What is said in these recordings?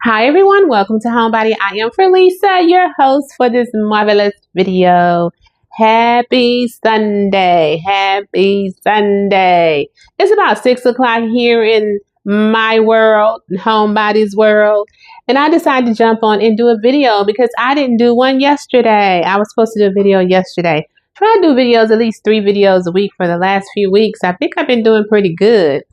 Hi everyone, welcome to Homebody. I am Lisa, your host for this marvelous video. Happy Sunday. Happy Sunday. It's about 6 o'clock here in my world, Homebody's world. And I decided to jump on and do a video because I didn't do one yesterday. I was supposed to do a video yesterday. Try to do videos, at least 3 videos a week for the last few weeks. I think I've been doing pretty good.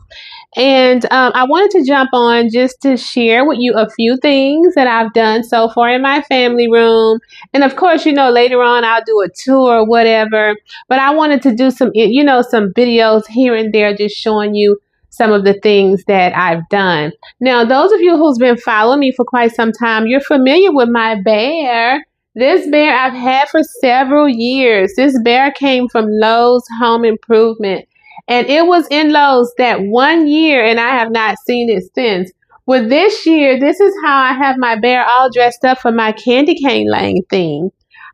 And I wanted to jump on just to share with you a few things that I've done so far in my family room. And of course, later on I'll do a tour or whatever. But I wanted to do some videos here and there just showing you some of the things that I've done. Now, those of you who's been following me for quite some time, you're familiar with my bear. This bear I've had for several years. This bear came from Lowe's Home Improvement. And it was in Lowe's that one year, and I have not seen it since. Well, this year, this is how I have my bear all dressed up for my Candycane lane theme.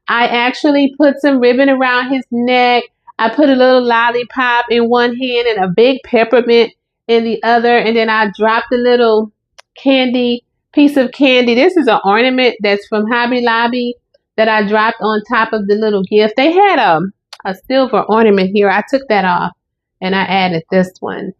I actually put some ribbon around his neck. I put a little lollipop in one hand and a big peppermint in the other. And then I dropped a little piece of candy. This is an ornament that's from Hobby Lobby that I dropped on top of the little gift. They had a silver ornament here. I took that off. And I added this one.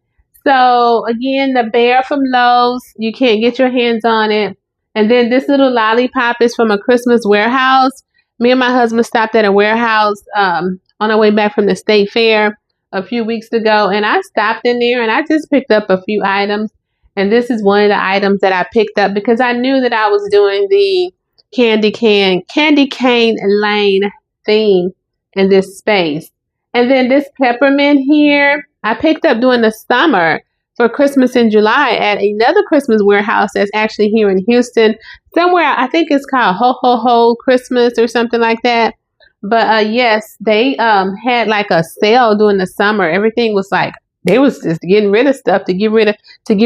So again, the bear from Lowe's, you can't get your hands on it. And then this little lollipop is from a Christmas warehouse. Me and my husband stopped at a warehouse on our way back from the state fair a few weeks ago. And I stopped in there and I just picked up a few items. And this is one of the items that I picked up because I knew that I was doing the Candycane lane theme in this space. And then this peppermint here, I picked up during the summer for Christmas in July at another Christmas warehouse that's actually here in Houston. Somewhere, I think it's called Ho Ho Ho Christmas or something like that. But yes, they had like a sale during the summer. Everything was like, they was just getting rid of stuff to get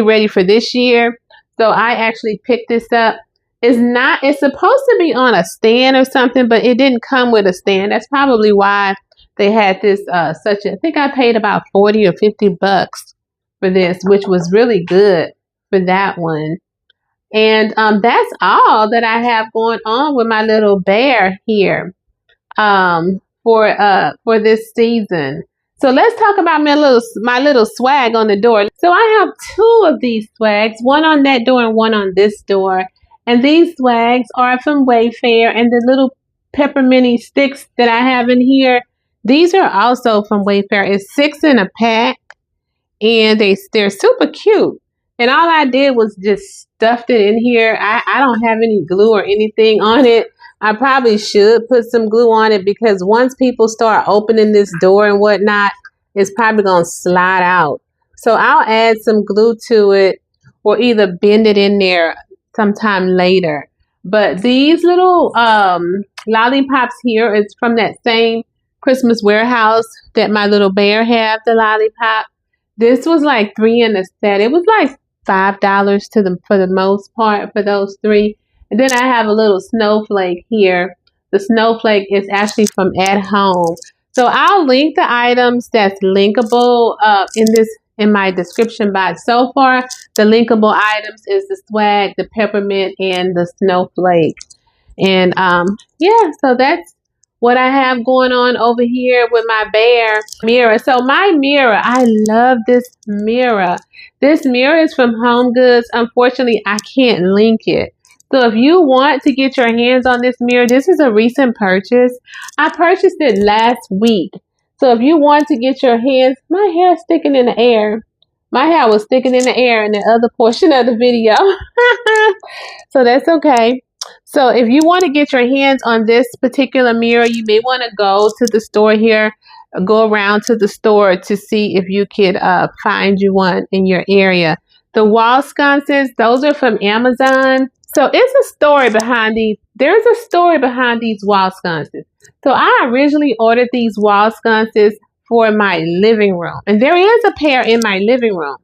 ready for this year. So I actually picked this up. It's supposed to be on a stand or something, but it didn't come with a stand. That's probably why they had this I think I paid about 40 or 50 bucks for this, which was really good for that one. And that's all that I have going on with my little bear here for this season. So let's talk about my little swag on the door. So I have 2 of these swags, one on that door and one on this door. And these swags are from Wayfair, and the little peppermint sticks that I have in here, these are also from Wayfair. It's 6 in a pack, and they're super cute. And all I did was just stuffed it in here. I don't have any glue or anything on it. I probably should put some glue on it because once people start opening this door and whatnot, it's probably going to slide out. So I'll add some glue to it or either bend it in there sometime later. But these little lollipops here is from that same Christmas warehouse that my little bear have the lollipop. This was like 3 in a set. It was like $5 for the most part for those 3. And then I have a little snowflake here. The snowflake is actually from At Home. So I'll link the items that's linkable in my description box. So far, the linkable items is the swag, the peppermint, and the snowflake. And yeah, so that's what I have going on over here with my bear mirror. So my mirror, I love this mirror. This mirror is from Home Goods. Unfortunately, I can't link it. So if you want to get your hands on this mirror, this is a recent purchase. I purchased it last week. So if you want to get your hands, my hair is sticking in the air. My hair was sticking in the air in the other portion of the video. So that's okay. So if you want to get your hands on this particular mirror, you may want to go to the store here, go around to the store to see if you could find you one in your area. The wall sconces, those are from Amazon. So it's a story behind these. There's a story behind these wall sconces. So I originally ordered these wall sconces for my living room. And there is a pair in my living room.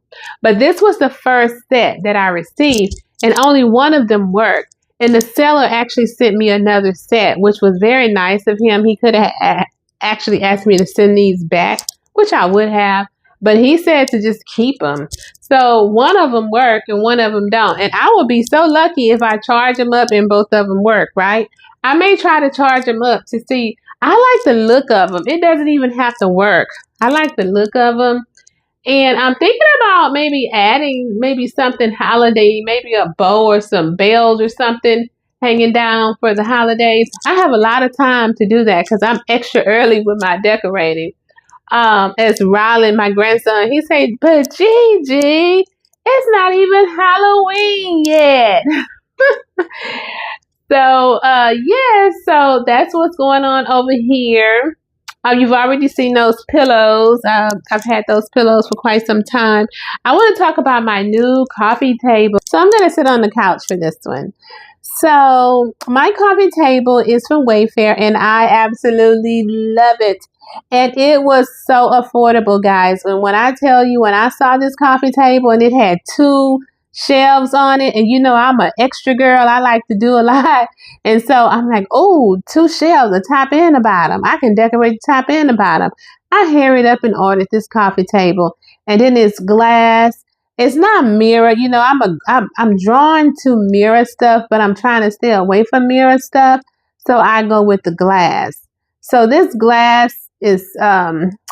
But this was the first set that I received, and only one of them worked. And the seller actually sent me another set, which was very nice of him. He could have actually asked me to send these back, which I would have. but he said to just keep them. So one of them work and one of them don't. And I would be so lucky if I charge them up and both of them work, right? I may try to charge them up to see. I like the look of them. It doesn't even have to work. I like the look of them. And I'm thinking about maybe adding maybe something holiday, maybe a bow or some bells or something hanging down for the holidays. I have a lot of time to do that because I'm extra early with my decorating. As Rylan, my grandson, he said, "But Gigi, it's not even Halloween yet." So, yeah, so that's what's going on over here. You've already seen those pillows. I've had those pillows for quite some time. I want to talk about my new coffee table. So I'm going to sit on the couch for this one. So my coffee table is from Wayfair, and I absolutely love it. And it was so affordable, guys. And when I tell you, when I saw this coffee table and it had 2 shelves on it, and you know I'm an extra girl, I like to do a lot. And so I'm like, oh, 2 shelves, the top and the bottom. I can decorate the top and the bottom. I hurried up and ordered this coffee table. And then it's glass. It's not mirror. You know, I'm drawn to mirror stuff, but I'm trying to stay away from mirror stuff. So I go with the glass. So this glass is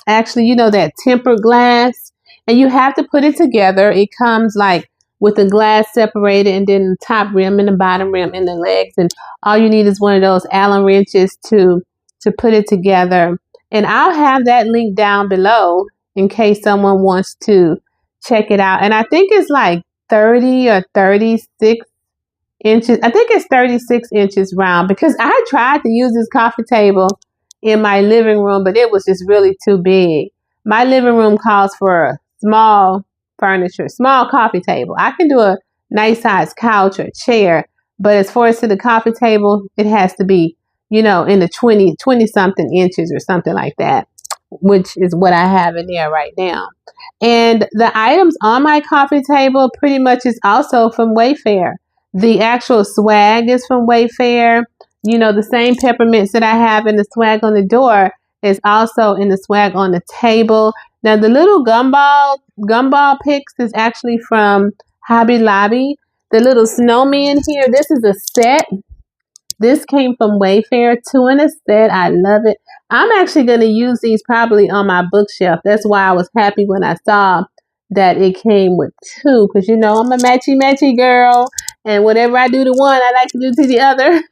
actually, you know, that tempered glass. And you have to put it together. It comes like with the glass separated, and then the top rim and the bottom rim and the legs. And all you need is one of those Allen wrenches to put it together. And I'll have that link down below in case someone wants to check it out. And I think it's like 30 or 36 inches. I think it's 36 inches round because I tried to use this coffee table in my living room, but it was just really too big. My living room calls for a small furniture, small coffee table. I can do a nice size couch or chair, but as far as to the coffee table, it has to be, you know, in the 20 something inches or something like that, which is what I have in there right now. And the items on my coffee table pretty much is also from Wayfair. The actual swag is from Wayfair. You know, the same peppermints that I have in the swag on the door is also in the swag on the table. Now, the little gumball pics is actually from Hobby Lobby. The little snowman here, this is a set. This came from Wayfair, 2 in a set. I love it. I'm actually going to use these probably on my bookshelf. That's why I was happy when I saw that it came with 2. Because, you know, I'm a matchy girl. And whatever I do to one, I like to do to the other.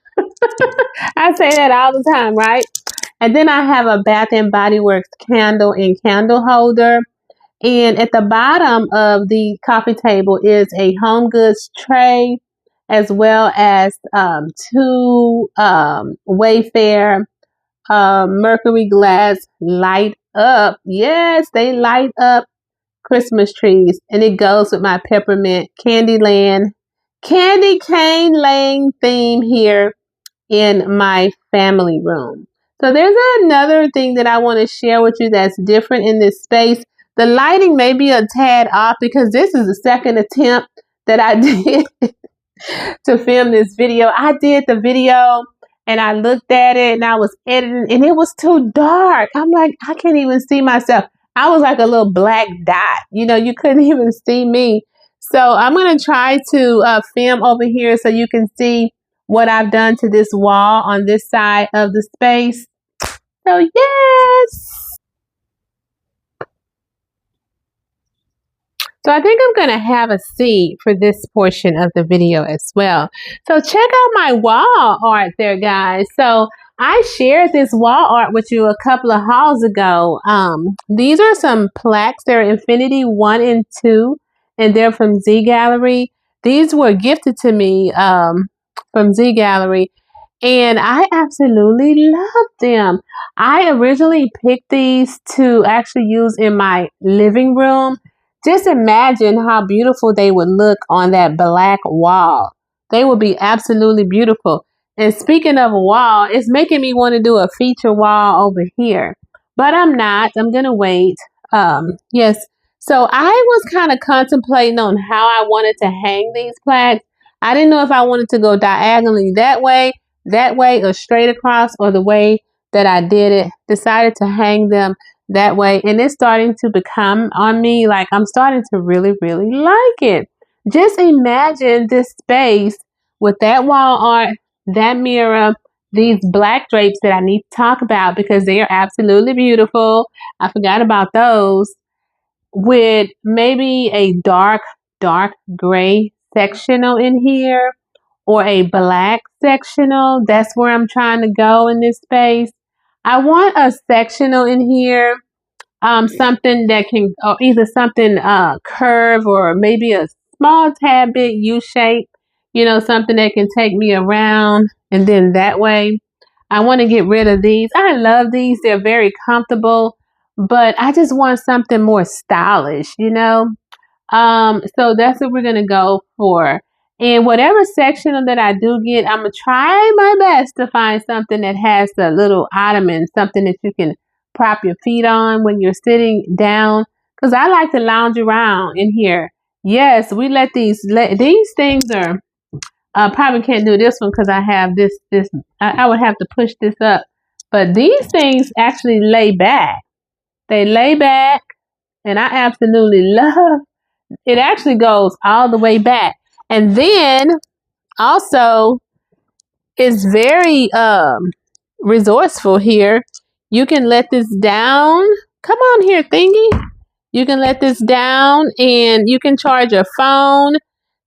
I say that all the time, right? And then I have a Bath and Body Works candle and candle holder. And at the bottom of the coffee table is a home goods tray, as well as 2 Wayfair Mercury glass light up. Yes, they light up Christmas trees. And it goes with my Peppermint Candycane Lane theme here in my family room. So there's another thing that I want to share with you that's different in this space. The lighting may be a tad off because this is the second attempt that I did to film this video. I did the video and I looked at it and I was editing and it was too dark. I'm like, I can't even see myself. I was like a little black dot. You know, you couldn't even see me. So I'm going to try to film over here so you can see what I've done to this wall on this side of the space. So yes. So I think I'm going to have a seat for this portion of the video as well. So check out my wall art there, guys. So I shared this wall art with you a couple of hauls ago. These are some plaques. They're Infinity 1 and 2, and they're from zgallery. These were gifted to me from zgallery, and I absolutely love them. I originally picked these to actually use in my living room. Just imagine how beautiful they would look on that black wall. They would be absolutely beautiful. And speaking of a wall, it's making me want to do a feature wall over here. But I'm not. I'm going to wait. Yes. So I was kind of contemplating on how I wanted to hang these plaques. I didn't know if I wanted to go diagonally that way, or straight across, or the way that I did it. Decided to hang them that way. And it's starting to become on me, like I'm starting to really, really like it. Just imagine this space with that wall art, that mirror, these black drapes that I need to talk about because they are absolutely beautiful. I forgot about those. With maybe a dark gray sectional in here or a black sectional. That's where I'm trying to go in this space. I want a sectional in here, something that can, or either something curve or maybe a small tad bit U shape, something that can take me around. And then that way, I want to get rid of these. I love these. They're very comfortable, but I just want something more stylish. So that's what we're gonna go for. And whatever section that I do get, I'm gonna try my best to find something that has the little ottoman, something that you can prop your feet on when you're sitting down. Cause I like to lounge around in here. Yes, we let these things are. Probably can't do this one because I have this. I would have to push this up. But these things actually lay back. They lay back, and I absolutely love it. Actually goes all the way back. And then also is very resourceful here. You can let this down. Come on here, thingy. You can let this down and you can charge your phone.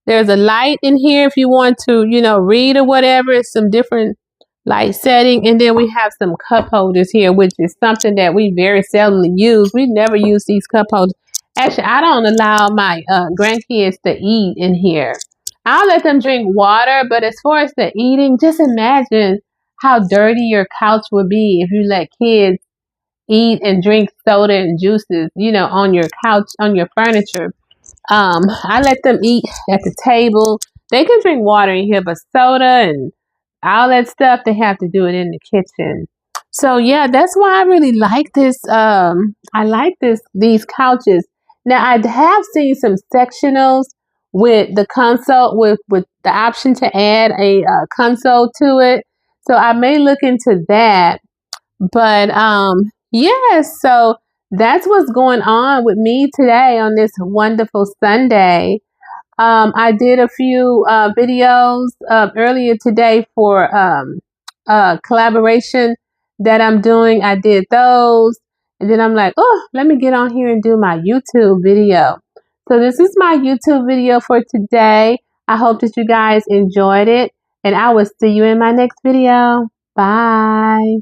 There's a light in here if you want to, read or whatever. It's some different light setting. And then we have some cup holders here, which is something that we very seldomly use. We never use these cup holders. Actually, I don't allow my grandkids to eat in here. I'll let them drink water, but as far as the eating, just imagine how dirty your couch would be if you let kids eat and drink soda and juices, on your couch, on your furniture. I let them eat at the table. They can drink water in here, but soda and all that stuff, they have to do it in the kitchen. So yeah, that's why I really like this. I like these couches. Now I have seen some sectionals with the console with the option to add a console to it. So I may look into that. But yes, so that's what's going on with me today on this wonderful Sunday. I did a few videos earlier today for collaboration that I'm doing. I did those, and then I'm like, oh, let me get on here and do my YouTube video. So this is my YouTube video for today. I hope that you guys enjoyed it, and I will see you in my next video. Bye.